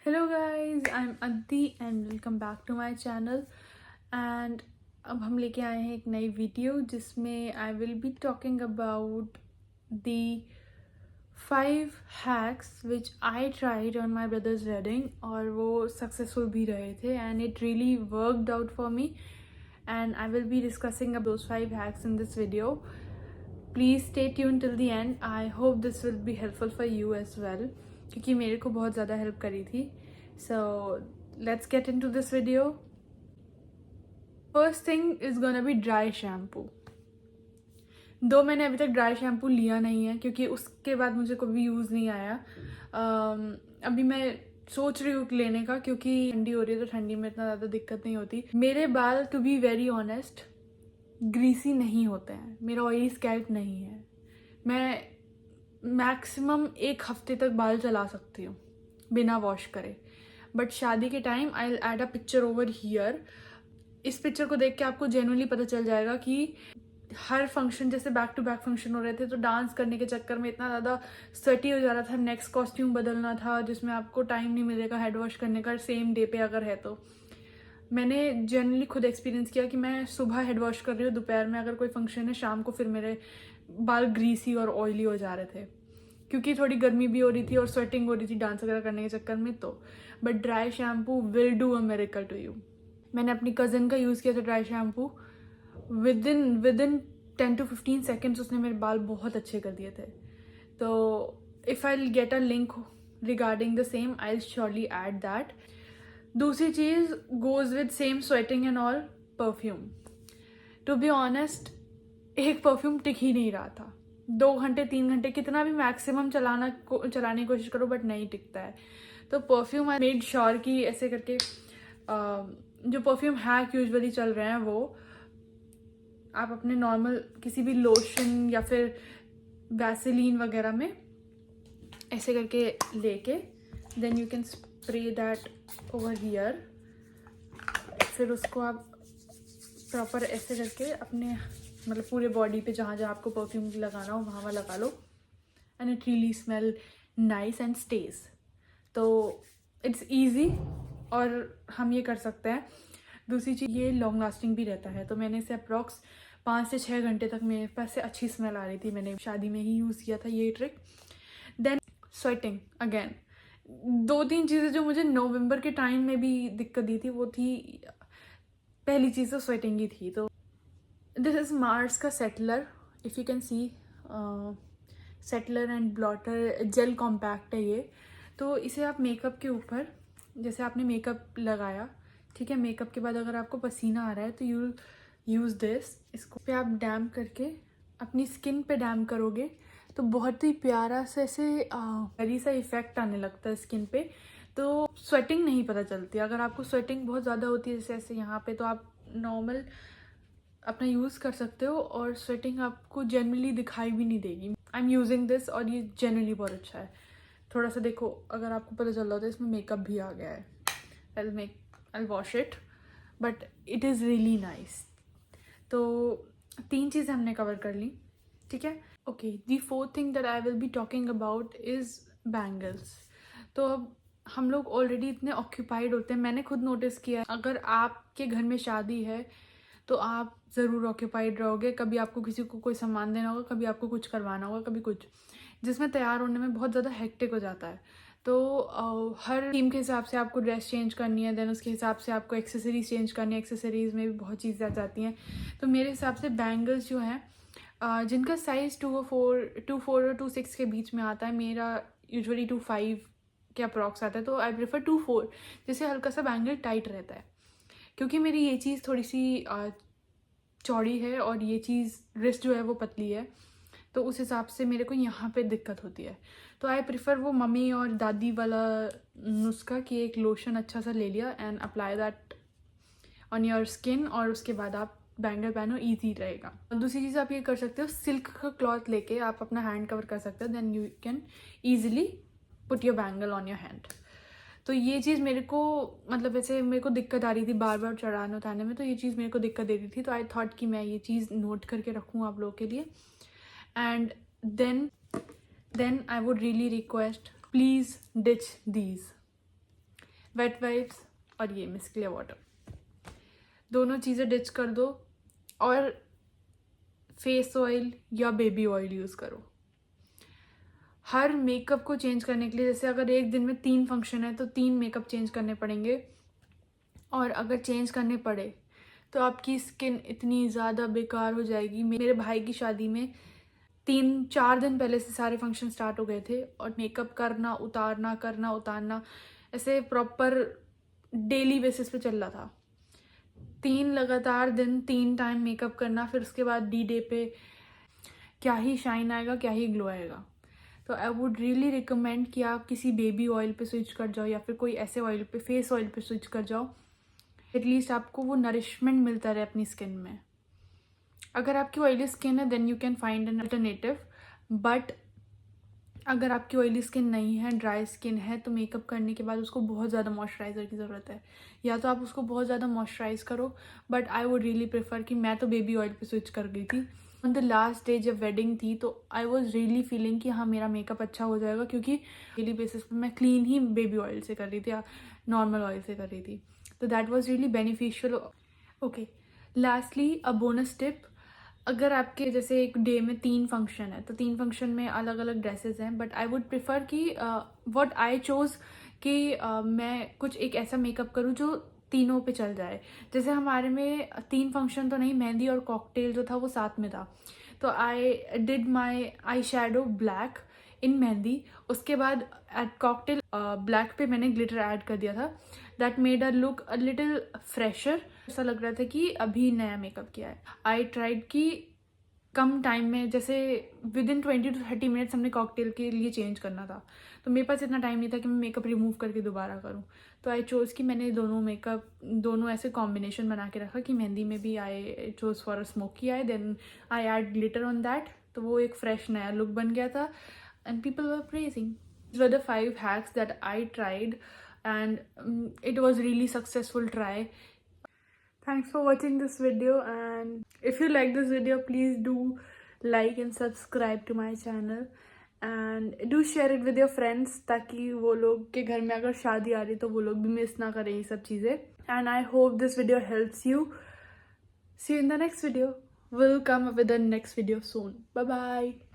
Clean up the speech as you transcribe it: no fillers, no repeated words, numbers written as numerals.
Hello guys, I am Addi and welcome back to my channel. And अब हम लेके आए हैं एक नई वीडियो जिसमें I will be talking about the 5 hacks which I tried on my brother's wedding, और वो सक्सेसफुल भी रहे थे and it really worked out for me and I will be discussing अब those 5 hacks in this video. Please stay tune till the end. I hope this will be helpful for you as well, क्योंकि मेरे को बहुत ज़्यादा help करी थी. So let's get into this video. First thing is gonna be dry shampoo. दो मैंने अभी तक ड्राई शैम्पू लिया नहीं है क्योंकि उसके बाद मुझे कभी यूज़ नहीं आया. अभी मैं सोच रही हूँ लेने का, क्योंकि ठंडी हो रही है तो ठंडी में इतना ज़्यादा दिक्कत नहीं होती. मेरे बाल, to be very honest, greasy नहीं होते हैं. मेरा ऑयली स्कैल्प नहीं है. मैं मैक्सिमम 1 हफ्ते तक बाल चला सकती हूँ बिना वॉश करे. बट शादी के time I will add a picture over here. इस पिक्चर को देख के आपको जेन्युइनली पता चल जाएगा कि हर फंक्शन, जैसे बैक टू बैक फंक्शन हो रहे थे, तो डांस करने के चक्कर में इतना ज़्यादा स्वेटी हो जा रहा था. नेक्स्ट कॉस्ट्यूम बदलना था जिसमें आपको टाइम नहीं मिलेगा हेड वॉश करने का सेम डे पे अगर है तो. मैंने जनरली खुद एक्सपीरियंस किया कि मैं सुबह हेड वॉश कर रही हूँ, दोपहर में अगर कोई फंक्शन है, शाम को फिर मेरे बाल ग्रीसी और ऑयली हो जा रहे थे क्योंकि थोड़ी गर्मी भी हो रही थी और स्वेटिंग हो रही थी डांस वगैरह करने के चक्कर में. तो but dry shampoo will do a miracle to you. मैंने अपनी कज़न का यूज़ किया था dry shampoo. Within 10 to 15 seconds उसने मेरे बाल बहुत अच्छे कर दिए थे. तो if I get a link regarding the same, I will surely add that. दूसरी चीज़ goes with same sweating and all, perfume. To be honest, एक परफ्यूम टिक ही नहीं रहा था. 2 घंटे 3 घंटे कितना भी मैक्सिमम चलाने की कोशिश करो, बट नहीं टिकता है. तो परफ्यूम आई मेड श्योर कि ऐसे करके जो परफ्यूम हैक यूजुअली चल रहे हैं वो आप अपने नॉर्मल किसी भी लोशन या फिर वैसेलीन वगैरह में ऐसे करके लेके then you can spray that over here. फिर उसको आप प्रॉपर ऐसे करके अपने मतलब पूरे बॉडी पे जहाँ जहाँ आपको परफ्यूम लगाना हो वहाँ लगा लो and it really smell nice and stage. तो इट्स ईजी और हम ये कर सकते हैं. दूसरी चीज़, ये लॉन्ग लास्टिंग भी रहता है. तो मैंने इसे अप्रॉक्स 5 से 6 घंटे तक मेरे पास से अच्छी स्मेल आ रही थी. मैंने शादी में ही यूज़ किया था ये ट्रिक. Then sweating again. 2-3 चीज़ें जो मुझे नवंबर के टाइम में भी दिक्कत दी थी वो थी, पहली चीज़ तो स्वेटिंग ही थी. तो दिस इज़ मार्स का settler, if you can see. Settler and blotter gel compact है ये. तो इसे आप मेकअप के ऊपर, जैसे आपने मेकअप लगाया, ठीक है, मेकअप के बाद अगर आपको पसीना आ रहा है तो यू यूज़ दिस. इसको पे आप डैम करके अपनी स्किन पे डैम करोगे तो बहुत ही प्यारा सा ऐसे वेरी सा इफेक्ट आने लगता है स्किन पे. तो स्वेटिंग नहीं पता चलती. अगर आपको स्वेटिंग बहुत ज़्यादा होती है जैसे ऐसे यहाँ पे, तो आप नॉर्मल अपना यूज़ कर सकते हो और स्वेटिंग आपको जनरली दिखाई भी नहीं देगी. आई एम यूजिंग दिस और ये जनरली बहुत अच्छा है. थोड़ा सा देखो, अगर आपको पता चल रहा होता है इसमें मेकअप भी आ गया है. I wash it but it is really nice. तो 3 चीज़ें हमने कवर कर ली, ठीक है. Okay, the 4th thing that I will be talking about is bangles. तो अब हम लोग ऑलरेडी इतने ऑक्यूपाइड होते हैं. मैंने खुद नोटिस किया है, अगर आपके घर में शादी है तो आप ज़रूर ऑक्यूपाइड रहोगे. कभी आपको किसी को कोई सामान देना होगा, कभी आपको कुछ करवाना होगा, कभी कुछ, जिसमें तैयार होने में बहुत ज़्यादा हेक्टिक हो जाता है. तो हर थीम के हिसाब से आपको ड्रेस चेंज करनी है, देन उसके हिसाब से आपको एक्सेसरीज चेंज करनी है. एक्सेसरीज में भी बहुत चीज़ें आ जाती हैं. तो मेरे हिसाब से बैंगल्स जो हैं जिनका साइज़ 2 और 2.6 के बीच में आता है, मेरा यूजुअली 2.5 के अप्रॉक्स आता है, तो आई प्रेफर 2.4, जिससे हल्का सा बैंगल टाइट रहता है. क्योंकि मेरी ये चीज़ थोड़ी सी चौड़ी है और ये चीज़ रिस्ट जो है वो पतली है, तो उस हिसाब से मेरे को यहाँ पे दिक्कत होती है. तो आई प्रिफर वो मम्मी और दादी वाला नुस्खा कि एक लोशन अच्छा सा ले लिया and apply that on your skin, और उसके बाद आप बैंगल पहनो, ईजी रहेगा. दूसरी चीज़ आप ये कर सकते हो, सिल्क का क्लॉथ लेके आप अपना हैंड कवर कर सकते हो. Then you can easily put your bangle on your hand. तो ये चीज़ मेरे को, मतलब ऐसे मेरे को दिक्कत आ रही थी बार बार चढ़ाने उतारने में, तो ये चीज़ मेरे को दिक्कत दे रही थी. तो आई थॉट कि मैं ये चीज़ नोट करके रखूँ आप लोगों के लिए. And then I would really request, please ditch these. Wet wipes और ये मिस क्लियर वाटर, दोनों चीज़ें डिच कर दो और फेस ऑयल या बेबी ऑयल यूज़ करो। हर मेकअप को चेंज करने के लिए, जैसे अगर एक दिन में 3 फंक्शन है तो 3 मेकअप चेंज करने पड़ेंगे, और अगर चेंज करने पड़े तो आपकी स्किन इतनी ज़्यादा बेकार हो जाएगी। मेरे भाई की शादी में 3-4 दिन पहले से सारे फंक्शन स्टार्ट हो गए थे और मेकअप करना उतारना ऐसे प्रॉपर डेली बेसिस पे चल रहा था। 3 लगातार दिन 3 टाइम मेकअप करना, फिर उसके बाद डी डे पे क्या ही शाइन आएगा, क्या ही ग्लो आएगा। तो आई वुड रियली रिकमेंड कि आप किसी बेबी ऑयल पे स्विच कर जाओ या फिर कोई ऐसे ऑयल पे, फेस ऑयल पे स्विच कर जाओ। एटलीस्ट आपको वो नरिशमेंट मिलता रहे अपनी स्किन में। अगर आपकी ऑयली स्किन है then you can find an alternative, but अगर आपकी ऑयली स्किन नहीं है, ड्राई स्किन है, तो मेकअप करने के बाद उसको बहुत ज़्यादा मॉइस्चराइज़र की ज़रूरत है। या तो आप उसको बहुत ज़्यादा मॉइस्चराइज़ करो, but I would really prefer कि मैं तो बेबी ऑयल पे स्विच कर गई थी। ऑन द लास्ट डे जब वेडिंग थी तो आई वॉज रियली फीलिंग कि हाँ मेरा मेकअप अच्छा हो जाएगा, क्योंकि डेली बेसिस पे मैं क्लीन ही बेबी ऑयल से कर रही थी या नॉर्मल ऑयल से कर रही थी। तो that was really beneficial. Okay, lastly a bonus tip, अगर आपके जैसे एक डे में 3 फंक्शन है तो 3 फंक्शन में अलग अलग ड्रेसेस हैं, बट आई वुड प्रिफर कि व्हाट आई चोज़ कि मैं कुछ एक ऐसा मेकअप करूँ जो तीनों पे चल जाए। जैसे हमारे में 3 फंक्शन तो नहीं, मेहंदी और कॉकटेल जो था वो साथ में था, तो I did my eye shadow black इन मेहंदी, उसके बाद एट कॉकटेल ब्लैक पे मैंने ग्लिटर ऐड कर दिया था। That made a look a little fresher, ऐसा लग रहा था कि अभी नया मेकअप किया है। आई ट्राइड कि कम टाइम में, जैसे विद इन 20 to 30 मिनट्स हमने कॉकटेल के लिए चेंज करना था, तो मेरे पास इतना टाइम नहीं था कि मैं मेकअप रिमूव करके दोबारा करूँ। तो आई चोज़ कि मैंने दोनों ऐसे कॉम्बिनेशन बना के रखा कि मेहंदी में भी I chose for a smoky eye, then I add glitter on that, तो वो एक फ्रेश नया लुक बन गया था and people were praising. These were the 5 hacks that I tried and it was really successful try. Thanks for watching this video, and if you like this video please do like and subscribe to my channel and do share it with your friends, ताकि वो लोग के घर में अगर शादी आ रही तो वो लोग भी मिस ना करें ये सब चीज़ें। And I hope this video helps you. See you in the next video. We'll come up with the next video soon. Bye bye.